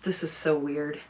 This is so weird.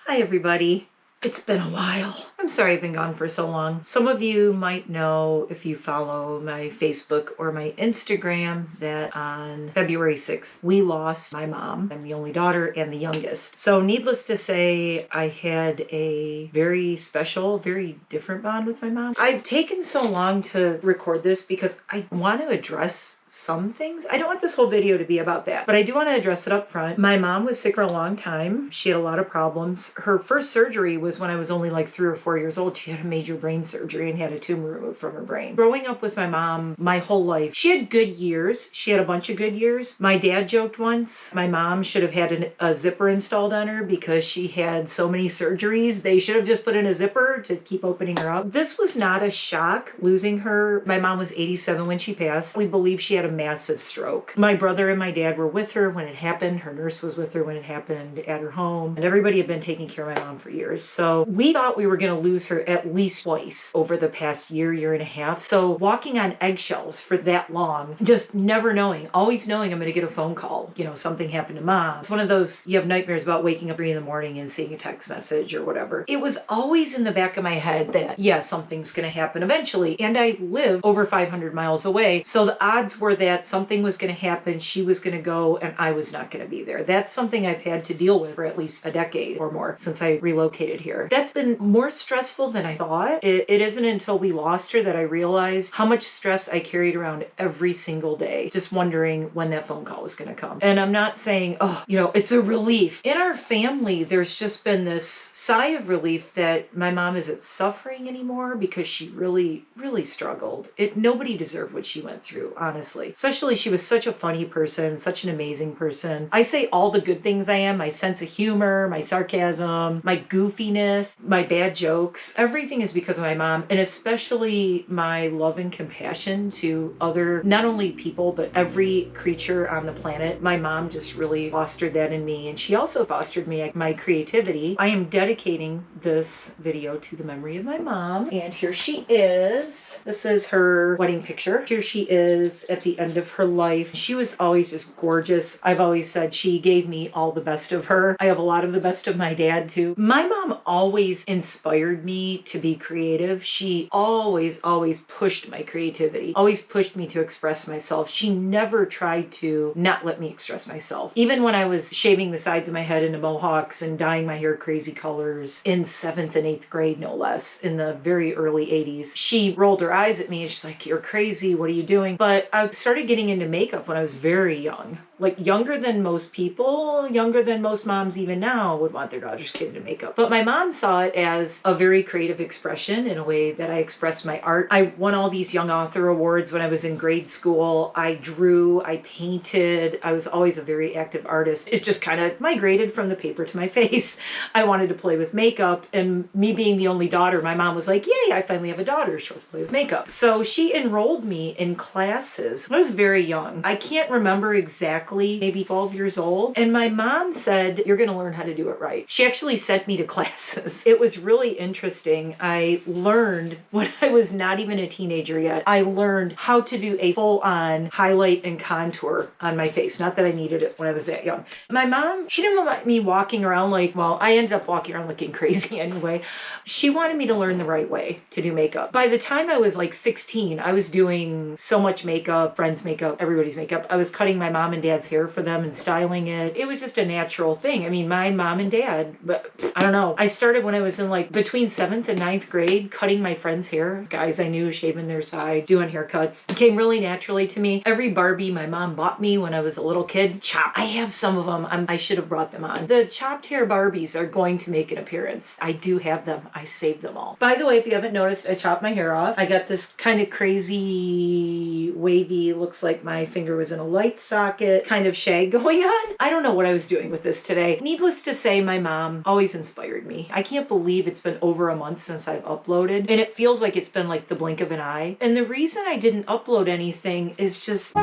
Hi, everybody. It's been a while. I'm sorry I've been gone for so long. Some of you might know, if you follow my Facebook or my Instagram, that on February 6th, we lost my mom. I'm the only daughter and the youngest. So needless to say, I had a very special, very different bond with my mom. I've taken so long to record this because I want to address some things. I don't want this whole video to be about that, but I do want to address it up front. My mom was sick for a long time. She had a lot of problems. Her first surgery was when I was only like 3 or 4 years old. She had a major brain surgery and had a tumor removed from her brain. Growing up with my mom my whole life, she had good years. She had a bunch of good years. My dad joked once, my mom should have had a zipper installed on her because she had so many surgeries. They should have just put in a zipper to keep opening her up. This was not a shock, losing her. My mom was 87 when she passed. We believe she had a massive stroke. My brother and my dad were with her when it happened. Her nurse was with her when it happened at her home. And everybody had been taking care of my mom for years. So we thought we were going to lose her at least twice over the past year, year and a half. So walking on eggshells for that long, just never knowing, always knowing I'm going to get a phone call. You know, something happened to mom. It's one of those, you have nightmares about waking up 3 in the morning and seeing a text message or whatever. It was always in the back of my head that, yeah, something's going to happen eventually. And I live over 500 miles away. So the odds were that something was going to happen, she was going to go, and I was not going to be there. That's something I've had to deal with for at least a decade or more since I relocated here. That's been more stressful than I thought. It isn't until we lost her that I realized how much stress I carried around every single day, just wondering when that phone call was going to come. And I'm not saying, oh, you know, it's a relief. In our family, there's just been this sigh of relief that my mom isn't suffering anymore because she really, really struggled. Nobody deserved what she went through, honestly. Especially, she was such a funny person, such an amazing person. I say all the good things I am, my sense of humor, my sarcasm, my goofiness, my bad jokes. Everything is because of my mom, and especially my love and compassion to other, not only people, but every creature on the planet. My mom just really fostered that in me, and she also fostered me, my creativity. I am dedicating this video to the memory of my mom, and here she is. This is her wedding picture. Here she is at the end of her life. She was always just gorgeous. I've always said she gave me all the best of her. I have a lot of the best of my dad too. My mom always inspired me to be creative. She always pushed my creativity, always pushed me to express myself. She never tried to not let me express myself. Even when I was shaving the sides of my head into mohawks and dyeing my hair crazy colors in 7th and 8th grade, no less, in the very early 80s, she rolled her eyes at me and she's like, "You're crazy. What are you doing?" But I started getting into makeup when I was very young. Like younger than most people, younger than most moms even now would want their daughters to get into makeup. But my mom saw it as a very creative expression in a way that I expressed my art. I won all these young author awards when I was in grade school. I drew, I painted. I was always a very active artist. It just kind of migrated from the paper to my face. I wanted to play with makeup, and me being the only daughter, my mom was like, "Yay, I finally have a daughter. She wants to play with makeup." So she enrolled me in classes when I was very young. I can't remember exactly, maybe 12 years old. And my mom said, "You're going to learn how to do it right." She actually sent me to classes. It was really interesting. I learned when I was not even a teenager yet. I learned how to do a full-on highlight and contour on my face. Not that I needed it when I was that young. My mom, she didn't want me walking around like, well, I ended up walking around looking crazy anyway. She wanted me to learn the right way to do makeup. By the time I was like 16, I was doing so much makeup, friends' makeup, everybody's makeup. I was cutting my mom and dad's hair for them and styling it. It was just a natural thing. I mean, my mom and dad, but I don't know. I started when I was in like between 7th and 9th grade, cutting my friends' hair. Guys I knew, shaving their side, doing haircuts. It came really naturally to me. Every Barbie my mom bought me when I was a little kid, chopped. I have some of them. I should have brought them on. The chopped hair Barbies are going to make an appearance. I do have them. I saved them all. By the way, if you haven't noticed, I chopped my hair off. I got this kind of crazy, wavy, looks like my finger was in a light socket kind of shag going on. I don't know what I was doing with this today. Needless to say, my mom always inspired me. I can't believe it's been over a month since I've uploaded, and it feels like it's been like the blink of an eye. And the reason I didn't upload anything is just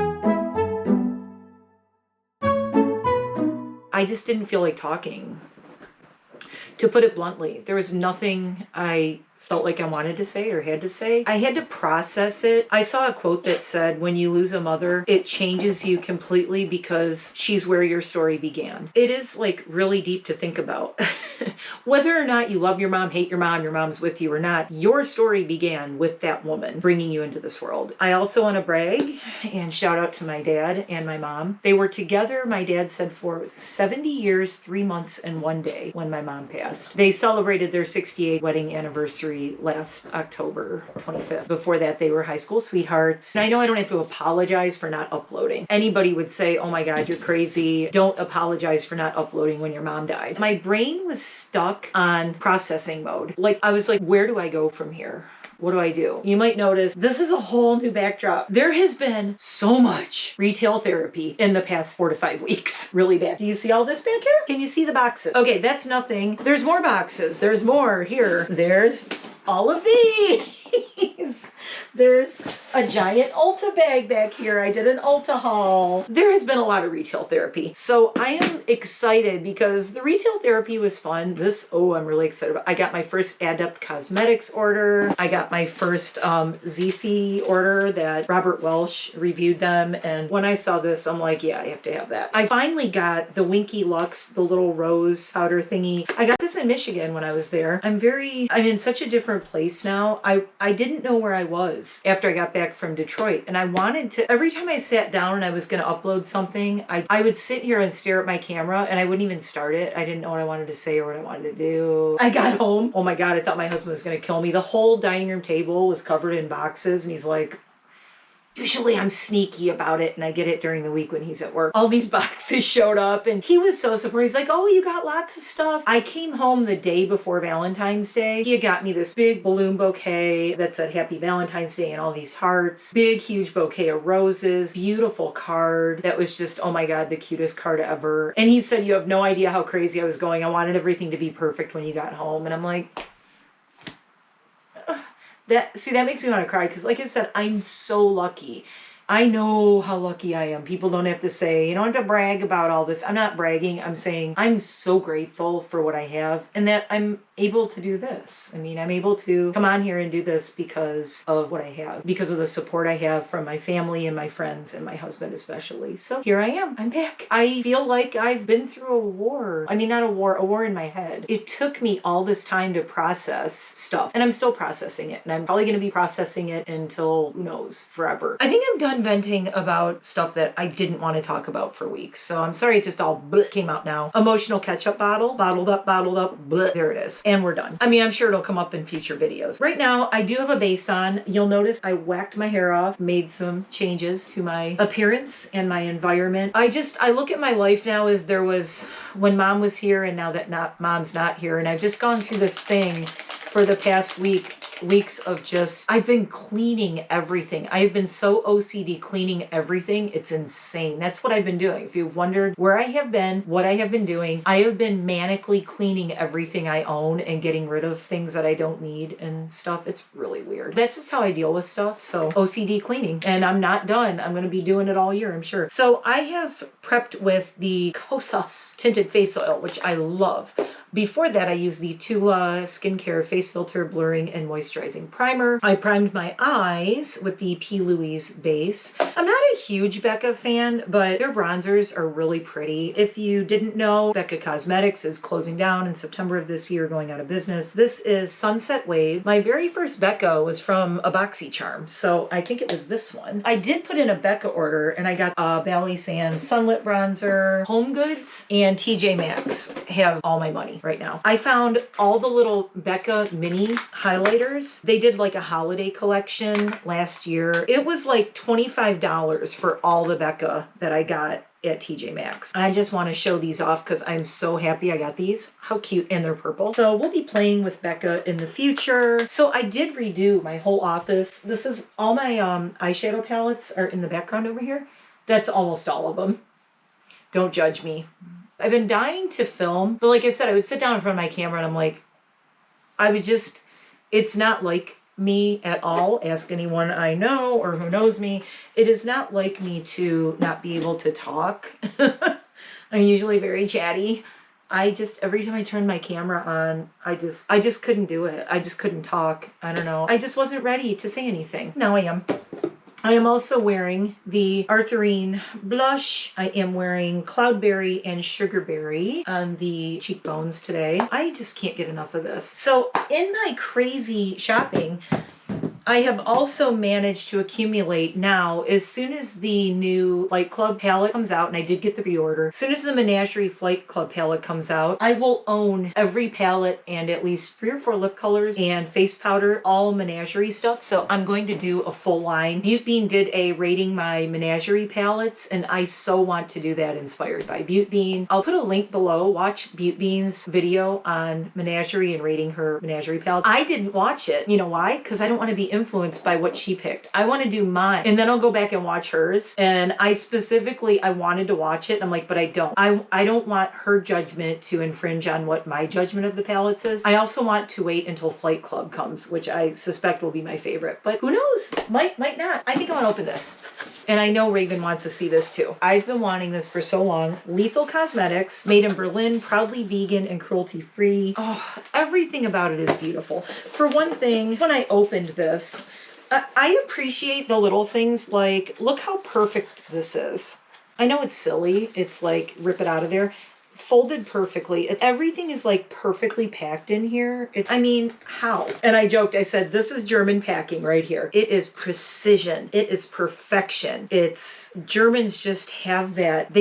I just didn't feel like talking. To put it bluntly, there was nothing I felt like I wanted to say or had to say. I had to process it. I saw a quote that said, when you lose a mother, it changes you completely because she's where your story began. It is like really deep to think about. Whether or not you love your mom, hate your mom's with you or not, your story began with that woman bringing you into this world. I also want to brag and shout out to my dad and my mom. They were together, my dad said, for 70 years, 3 months, and 1 day when my mom passed. They celebrated their 68th wedding anniversary last October 25th. Before that, they were high school sweethearts. And I know I don't have to apologize for not uploading. Anybody would say, oh my God, you're crazy. Don't apologize for not uploading when your mom died. My brain was stuck on processing mode. Like, I was like, where do I go from here? What do I do? You might notice this is a whole new backdrop. There has been so much retail therapy in the past 4 to 5 weeks. Really bad. Do you see all this back here? Can you see the boxes? Okay, that's nothing. There's more boxes. There's more here. There's all of these. There's a giant Ulta bag back here. I did an Ulta haul. There has been a lot of retail therapy. So I am excited because the retail therapy was fun. I'm really excited about. I got my first Adept Cosmetics order. I got my first ZC order that Robert Welsh reviewed them. And when I saw this, I'm like, yeah, I have to have that. I finally got the Winky Lux, the little rose powder thingy. I got this in Michigan when I was there. I'm in such a different place now. I didn't know where I was after I got back from Detroit, and I wanted to, every time I sat down and I was going to upload something, I would sit here and stare at my camera and I wouldn't even start it. I didn't know what I wanted to say or what I wanted to do. I got home. Oh my God, I thought my husband was going to kill me. The whole dining room table was covered in boxes, and he's like, usually I'm sneaky about it and I get it during the week when he's at work. All these boxes showed up and he was so surprised. He's like, oh, you got lots of stuff. I came home the day before Valentine's Day. He had got me this big balloon bouquet that said Happy Valentine's Day and all these hearts. Big, huge bouquet of roses. Beautiful card that was just, oh my God, the cutest card ever. And he said, you have no idea how crazy I was going. I wanted everything to be perfect when you got home. And I'm like, that makes me want to cry because, like I said, I'm so lucky. I know how lucky I am. People don't have to say, you don't have to brag about all this. I'm not bragging. I'm saying I'm so grateful for what I have and that I'm able to do this. I mean, I'm able to come on here and do this because of what I have, because of the support I have from my family and my friends and my husband especially. So here I am. I'm back. I feel like I've been through a war. I mean, not a war in my head. It took me all this time to process stuff, and I'm still processing it, and I'm probably going to be processing it until, who knows, forever. I think I'm done venting about stuff that I didn't want to talk about for weeks. So I'm sorry it just all came out now. Emotional ketchup bottle, bottled up, there it is. And we're done. I mean, I'm sure it'll come up in future videos. Right now, I do have a base on. You'll notice I whacked my hair off, made some changes to my appearance and my environment. I look at my life now as there was when mom was here and now that mom's not here. And I've just gone through this thing for the past weeks of just, I've been cleaning everything. I've been so OCD cleaning everything. It's insane. That's what I've been doing. If you've wondered where I have been, what I have been doing, I have been manically cleaning everything I own and getting rid of things that I don't need and stuff. It's really weird. That's just how I deal with stuff. So OCD cleaning, and I'm not done. I'm going to be doing it all year, I'm sure. So I have prepped with the Kosas tinted face oil, which I love. Before that, I used the Tula Skincare Face Filter Blurring and Moisturizing Primer. I primed my eyes with the P. Louise base. I'm not a huge Becca fan, but their bronzers are really pretty. If you didn't know, Becca Cosmetics is closing down in September of this year, going out of business. This is Sunset Wave. My very first Becca was from a BoxyCharm, so I think it was this one. I did put in a Becca order, and I got Valley Sands Sunlit Bronzer, Home Goods, and TJ Maxx have all my money right now. I found all the little Becca mini highlighters. They did like a holiday collection last year. It was like $25 for all the Becca that I got at TJ Maxx. I just want to show these off because I'm so happy I got these. How cute, and they're purple. So we'll be playing with Becca in the future. So I did redo my whole office. This is all my eyeshadow palettes are in the background over here. That's almost all of them. Don't judge me. I've been dying to film, but like I said, I would sit down in front of my camera and I'm like, it's not like me at all. Ask anyone I know or who knows me. It is not like me to not be able to talk. I'm usually very chatty. every time I turned my camera on, I just couldn't do it. I just couldn't talk. I don't know. I just wasn't ready to say anything. Now I am. I am also wearing the Arthurine blush. I am wearing Cloudberry and Sugarberry on the cheekbones today. I just can't get enough of this. So in my crazy shopping, I have also managed to accumulate now, as soon as the new Flight Club palette comes out, and I did get the reorder, as soon as the Menagerie Flight Club palette comes out, I will own every palette and at least 3 or 4 lip colors and face powder, all Menagerie stuff. So I'm going to do a full line. Beautbean did a rating my Menagerie palettes, and I so want to do that inspired by Beautbean. I'll put a link below. Watch Beautbean's video on Menagerie and rating her Menagerie palette. I didn't watch it. You know why? Because I don't want to be influenced by what she picked. I want to do mine, and then I'll go back and watch hers. And I wanted to watch it. I'm like, but I don't want her judgment to infringe on what my judgment of the palettes is. I also want to wait until Flight Club comes, which I suspect will be my favorite, but who knows? Might not. I think I'm gonna open this. And I know Raven wants to see this too. I've been wanting this for so long. Lethal Cosmetics, made in Berlin, proudly vegan and cruelty-free. Oh, everything about it is beautiful. For one thing, when I opened this, I appreciate the little things, like, look how perfect this is. I know it's silly. It's like, rip it out of there. Folded perfectly. Everything is like perfectly packed in here. I mean, how? And I joked, I said, this is German packing right here. It is precision. It is perfection. Germans just have that.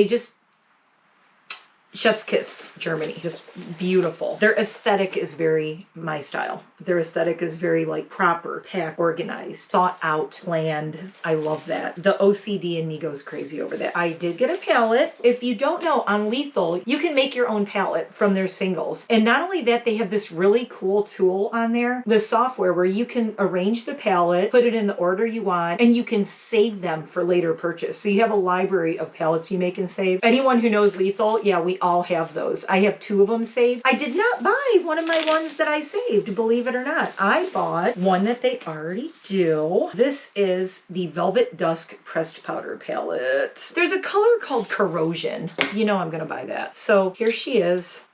Chef's kiss, Germany. Just beautiful. Their aesthetic is very my style. Their aesthetic is very like proper, packed, organized, thought out, planned. I love that. The OCD in me goes crazy over that. I did get a palette. If you don't know, on Lethal, you can make your own palette from their singles. And not only that, they have this really cool tool on there, the software where you can arrange the palette, put it in the order you want, and you can save them for later purchase. So you have a library of palettes you make and save. Anyone who knows Lethal, yeah, we all have those. I have 2 of them saved. I did not buy one of my ones that I saved, believe it or not. I bought one that they already do. This is the Velvet Dusk Pressed Powder Palette. There's a color called Corrosion. You know I'm gonna buy that. So here she is.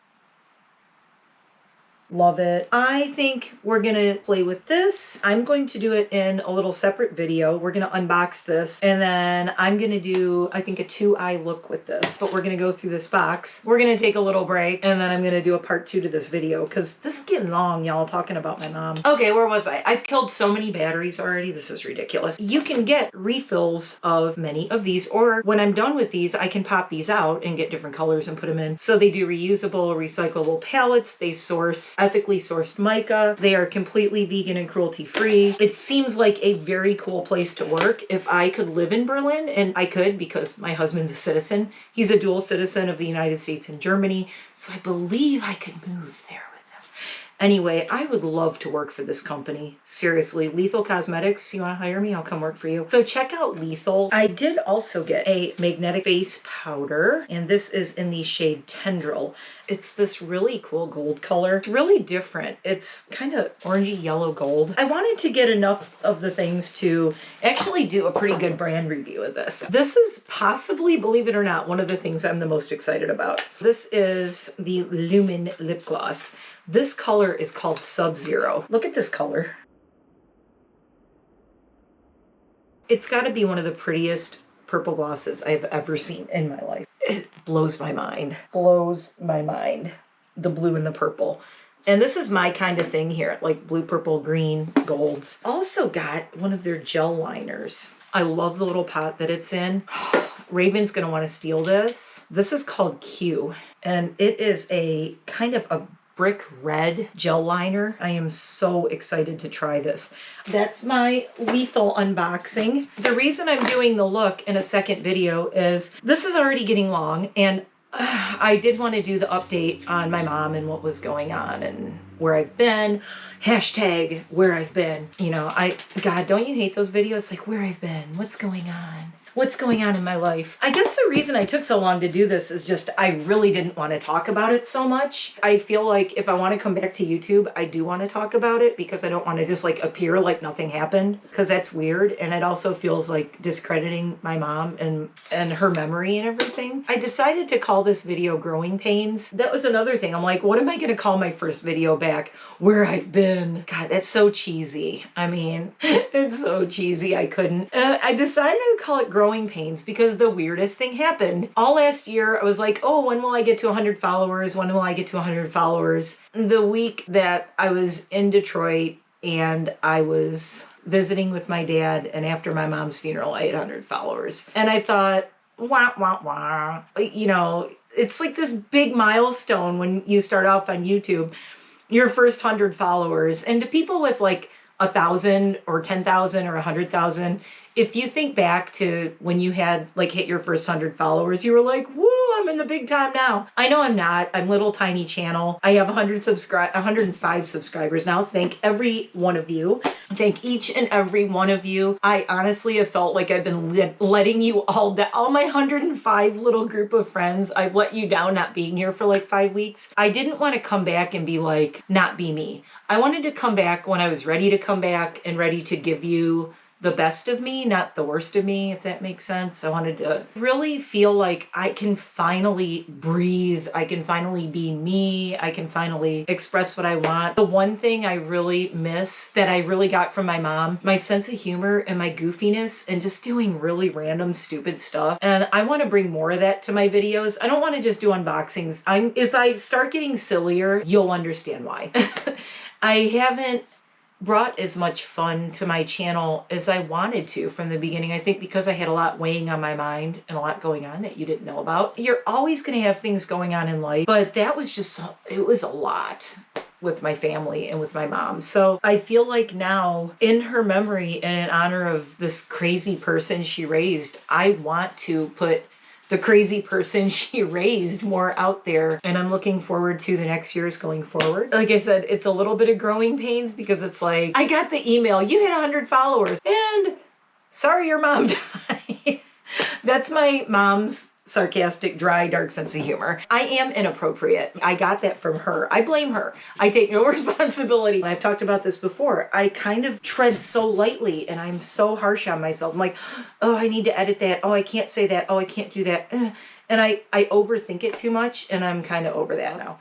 Love it. I think we're gonna play with this. I'm going to do it in a little separate video. We're gonna unbox this, and then I'm gonna do, I think, a 2-eye look with this. But we're gonna go through this box. We're gonna take a little break, and then I'm gonna do a part 2 to this video, because this is getting long, y'all, talking about my mom. Okay, where was I? I've killed so many batteries already. This is ridiculous. You can get refills of many of these, or when I'm done with these, I can pop these out and get different colors and put them in. So they do reusable, recyclable palettes. They source ethically sourced mica. They are completely vegan and cruelty-free. It seems like a very cool place to work. If I could live in Berlin, and I could because my husband's a citizen. He's a dual citizen of the United States and Germany, so I believe I could move there. Anyway, I would love to work for this company. Seriously, Lethal Cosmetics, you want to hire me? I'll come work for you. So check out Lethal. I did also get a magnetic face powder, and this is in the shade Tendril. It's this really cool gold color. It's really different. It's kind of orangey yellow gold. I wanted to get enough of the things to actually do a pretty good brand review of this. This is possibly, believe it or not, one of the things I'm the most excited about. This is the Lumen Lip Gloss. This color is called Sub-Zero. Look at this color. It's got to be one of the prettiest purple glosses I've ever seen in my life. It blows my mind. Blows my mind. The blue and the purple. And this is my kind of thing here, like blue, purple, green, golds. Also got one of their gel liners. I love the little pot that it's in. Raven's gonna want to steal this. This is called Q, and it is a kind of a brick red gel liner. I am so excited to try this. That's my Lethal unboxing. The reason I'm doing the look in a second video is this is already getting long, and I did want to do the update on my mom and what was going on and where I've been. Hashtag where I've been. You know, God, don't you hate those videos? Like, where I've been, what's going on? What's going on in my life? I guess the reason I took so long to do this is just I really didn't want to talk about it so much. I feel like if I want to come back to YouTube, I do want to talk about it because I don't want to just like appear like nothing happened, because that's weird, and it also feels like discrediting my mom and her memory and everything. I decided to call this video Growing Pains. That was another thing. I'm like, what am I going to call my first video back? Where I've been. God, that's so cheesy. I mean, it's so cheesy. I couldn't. I decided to call it Growing Pains because the weirdest thing happened. All last year, I was like, oh, when will I get to 100 followers? When will I get to 100 followers? The week that I was in Detroit and I was visiting with my dad, and after my mom's funeral, I had 100 followers. And I thought, wah, wah, wah. You know, it's like this big milestone when you start off on YouTube, your first 100 followers. And to people with like 1,000 or 10,000 or 100,000, if you think back to when you had like hit your first 100 followers, you were like, woo, I'm in the big time now. I know I'm not. I'm little tiny channel. I have 105 subscribers now. Thank every one of you. Thank each and every one of you. I honestly have felt like I've been letting you all down. All my 105 little group of friends, I've let you down not being here for like 5 weeks. I didn't want to come back and be like, not be me. I wanted to come back when I was ready to come back and ready to give you the best of me, not the worst of me, if that makes sense. I wanted to really feel like I can finally breathe. I can finally be me. I can finally express what I want. The one thing I really miss that I really got from my mom, my sense of humor and my goofiness and just doing really random, stupid stuff. And I want to bring more of that to my videos. I don't want to just do unboxings. If I start getting sillier, you'll understand why. I haven't brought as much fun to my channel as I wanted to from the beginning. I think because I had a lot weighing on my mind and a lot going on that you didn't know about. You're always going to have things going on in life, but that was just, it was a lot with my family and with my mom. So I feel like now, in her memory and in honor of this crazy person she raised, I want to put the crazy person she raised more out there. And I'm looking forward to the next years going forward. Like I said, it's a little bit of growing pains because it's like, I got the email, you hit 100 followers and sorry, your mom died. That's my mom's sarcastic, dry, dark sense of humor. I am inappropriate. I got that from her. I blame her. I take no responsibility. I've talked about this before. I kind of tread so lightly and I'm so harsh on myself. I'm like, oh, I need to edit that. Oh, I can't say that. Oh, I can't do that. And I overthink it too much, and I'm kind of over that now.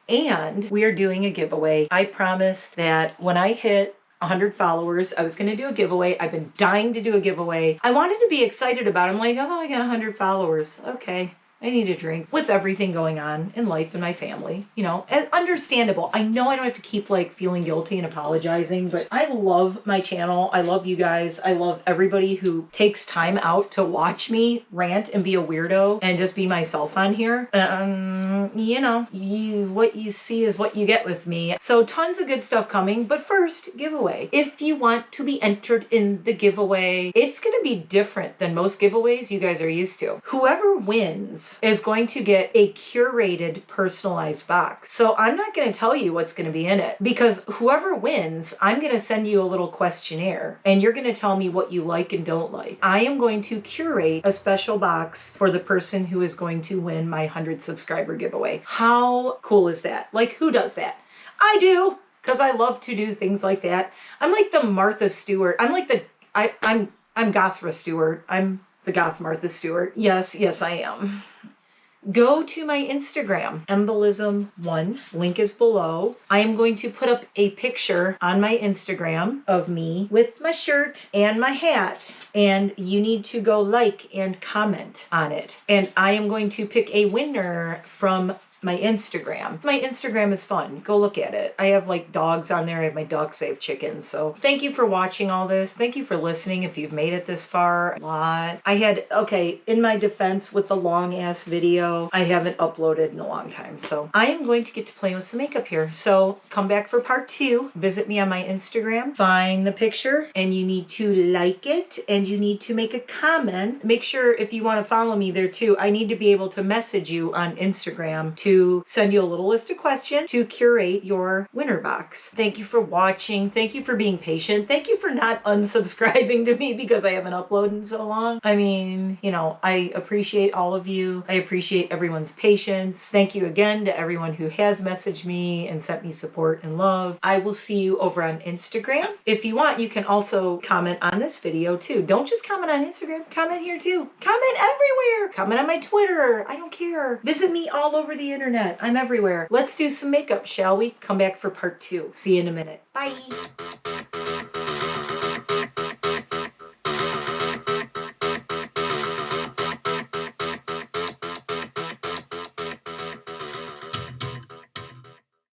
And we are doing a giveaway. I promised that when I hit 100 followers, I was going to do a giveaway. I've been dying to do a giveaway. I wanted to be excited about it. I'm like, oh, I got 100 followers. Okay. I need a drink. With everything going on in life and my family, you know, and understandable. I know I don't have to keep like feeling guilty and apologizing, but I love my channel. I love you guys. I love everybody who takes time out to watch me rant and be a weirdo and just be myself on here. You know, what you see is what you get with me. So tons of good stuff coming, but first, giveaway. If you want to be entered in the giveaway, it's going to be different than most giveaways you guys are used to. Whoever wins is going to get a curated, personalized box. So I'm not going to tell you what's going to be in it, because whoever wins, I'm going to send you a little questionnaire and you're going to tell me what you like and don't like. I am going to curate a special box for the person who is going to win my 100 subscriber giveaway. How cool is that? Like, who does that? I do, because I love to do things like that. I'm like the Martha Stewart. I'm like I'm Gothra Stewart. I'm the Goth Martha Stewart. Yes, I am. Go to my Instagram, Embolism1. Link is below. I am going to put up a picture on my Instagram of me with my shirt and my hat. And you need to go like and comment on it. And I am going to pick a winner from my Instagram. My Instagram is fun. Go look at it. I have like dogs on there. I have my ducks. I have chickens. So thank you for watching all this. Thank you for listening if you've made it this far. A lot. Okay, in my defense with the long ass video, I haven't uploaded in a long time. So I am going to get to play with some makeup here. So come back for part 2. Visit me on my Instagram. Find the picture and you need to like it and you need to make a comment. Make sure if you want to follow me there too, I need to be able to message you on Instagram to to send you a little list of questions to curate your winner box. Thank you for watching. Thank you for being patient. Thank you for not unsubscribing to me because I haven't uploaded in so long. I mean, you know, I appreciate all of you. I appreciate everyone's patience. Thank you again to everyone who has messaged me and sent me support and love. I will see you over on Instagram. If you want, you can also comment on this video too. Don't just comment on Instagram, comment here too. Comment everywhere. Comment on my Twitter. I don't care. Visit me all over the internet. I'm everywhere. Let's do some makeup, shall we? Come back for part 2. See you in a minute. Bye.